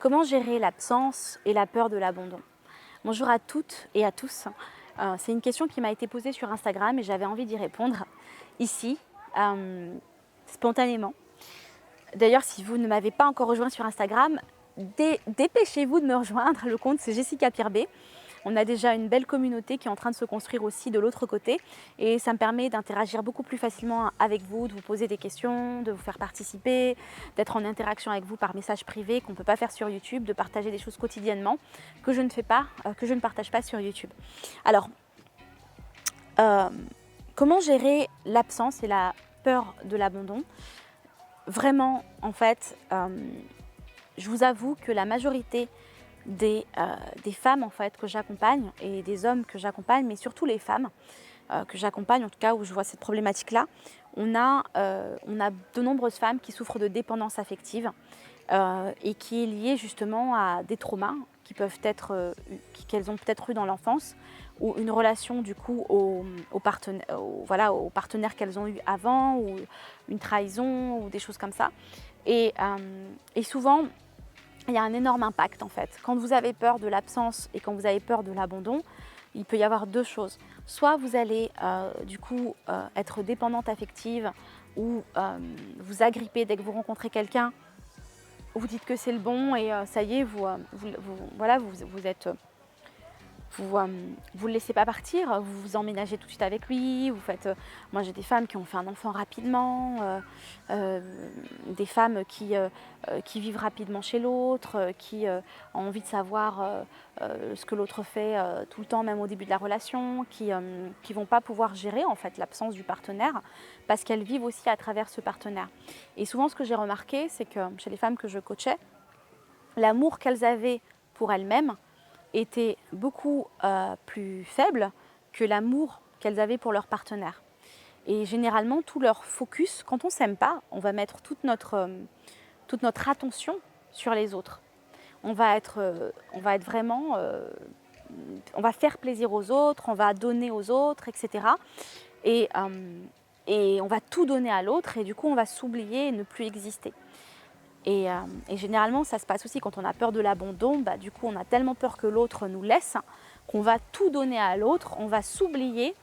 Comment gérer l'absence et la peur de l'abandon? Bonjour à toutes et à tous. C'est une question qui m'a été posée sur Instagram et j'avais envie d'y répondre ici, spontanément. D'ailleurs, si vous ne m'avez pas encore rejoint sur Instagram, dépêchez-vous de me rejoindre. Le compte, c'est Jessica Pirbet. On a déjà une belle communauté qui est en train de se construire aussi de l'autre côté et ça me permet d'interagir beaucoup plus facilement avec vous, de vous poser des questions, de vous faire participer, d'être en interaction avec vous par message privé qu'on ne peut pas faire sur YouTube, de partager des choses quotidiennement que je ne fais pas, que je ne partage pas sur YouTube. Alors, comment gérer l'absence et la peur de l'abandon? Vraiment, en fait, je vous avoue que la majorité des femmes en fait que j'accompagne et des hommes que j'accompagne, mais surtout les femmes que j'accompagne, en tout cas où je vois cette problématique-là, on a de nombreuses femmes qui souffrent de dépendance affective et qui est liée justement à des traumas qui peuvent être, qu'elles ont peut-être eu dans l'enfance ou une relation du coup au partenaire qu'elles ont eu avant ou une trahison ou des choses comme ça. Et souvent, il y a un énorme impact en fait. Quand vous avez peur de l'absence et quand vous avez peur de l'abandon, il peut y avoir deux choses. Soit vous allez être dépendante affective ou vous agripper dès que vous rencontrez quelqu'un, vous dites que c'est le bon et ça y est, vous êtes... Vous le laissez pas partir, vous vous emménagez tout de suite avec lui, vous faites... moi j'ai des femmes qui ont fait un enfant rapidement, des femmes qui vivent rapidement chez l'autre, qui ont envie de savoir ce que l'autre fait tout le temps, même au début de la relation, qui vont pas pouvoir gérer en fait l'absence du partenaire parce qu'elles vivent aussi à travers ce partenaire. Et souvent ce que j'ai remarqué, c'est que chez les femmes que je coachais, l'amour qu'elles avaient pour elles-mêmes était beaucoup plus faible que l'amour qu'elles avaient pour leur partenaire. Et généralement, tout leur focus, quand on ne s'aime pas, on va mettre toute notre attention sur les autres. On va faire plaisir aux autres, on va donner aux autres, etc. Et on va tout donner à l'autre et du coup, on va s'oublier et ne plus exister. Et généralement, ça se passe aussi quand on a peur de l'abandon. Du coup, on a tellement peur que l'autre nous laisse qu'on va tout donner à l'autre, on va s'oublier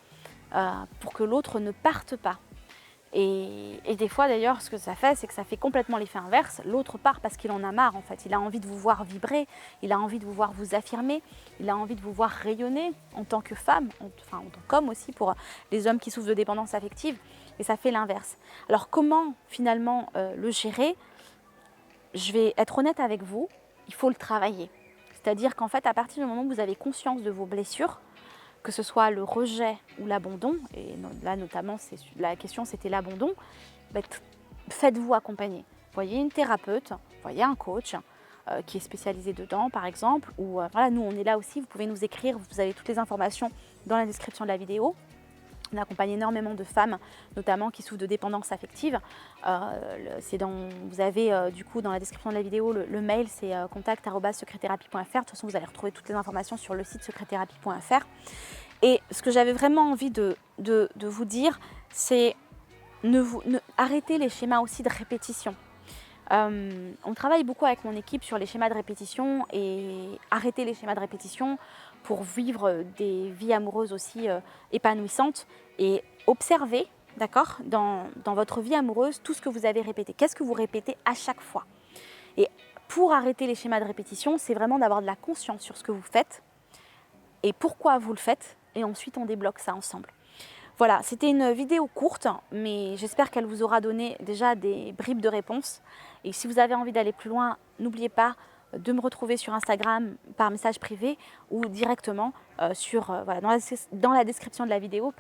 pour que l'autre ne parte pas. Et des fois, d'ailleurs, ce que ça fait, c'est que ça fait complètement l'effet inverse. L'autre part parce qu'il en a marre, en fait. Il a envie de vous voir vibrer, il a envie de vous voir vous affirmer, il a envie de vous voir rayonner en tant que femme, en tant qu'homme aussi pour les hommes qui souffrent de dépendance affective. Et ça fait l'inverse. Alors, comment finalement le gérer ? Je vais être honnête avec vous, il faut le travailler. C'est-à-dire qu'en fait, à partir du moment où vous avez conscience de vos blessures, que ce soit le rejet ou l'abandon, et là notamment la question c'était l'abandon, faites-vous accompagner. Voyez une thérapeute, voyez un coach qui est spécialisé dedans par exemple, ou nous on est là aussi, vous pouvez nous écrire, vous avez toutes les informations dans la description de la vidéo. On accompagne énormément de femmes, notamment qui souffrent de dépendance affective. Vous avez du coup dans la description de la vidéo le mail, c'est contact@secretthérapie.fr. De toute façon, vous allez retrouver toutes les informations sur le site secretthérapie.fr. Et ce que j'avais vraiment envie de vous dire, c'est arrêtez les schémas aussi de répétition. On travaille beaucoup avec mon équipe sur les schémas de répétition et arrêter les schémas de répétition pour vivre des vies amoureuses aussi épanouissantes et observer, d'accord, dans votre vie amoureuse tout ce que vous avez répété. Qu'est-ce que vous répétez à chaque fois? Et pour arrêter les schémas de répétition, c'est vraiment d'avoir de la conscience sur ce que vous faites et pourquoi vous le faites et ensuite on débloque ça ensemble. Voilà, c'était une vidéo courte, mais j'espère qu'elle vous aura donné déjà des bribes de réponses. Et si vous avez envie d'aller plus loin, n'oubliez pas de me retrouver sur Instagram par message privé ou directement dans la description de la vidéo,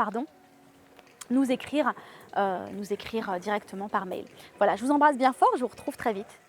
nous écrire directement par mail. Voilà, je vous embrasse bien fort, je vous retrouve très vite.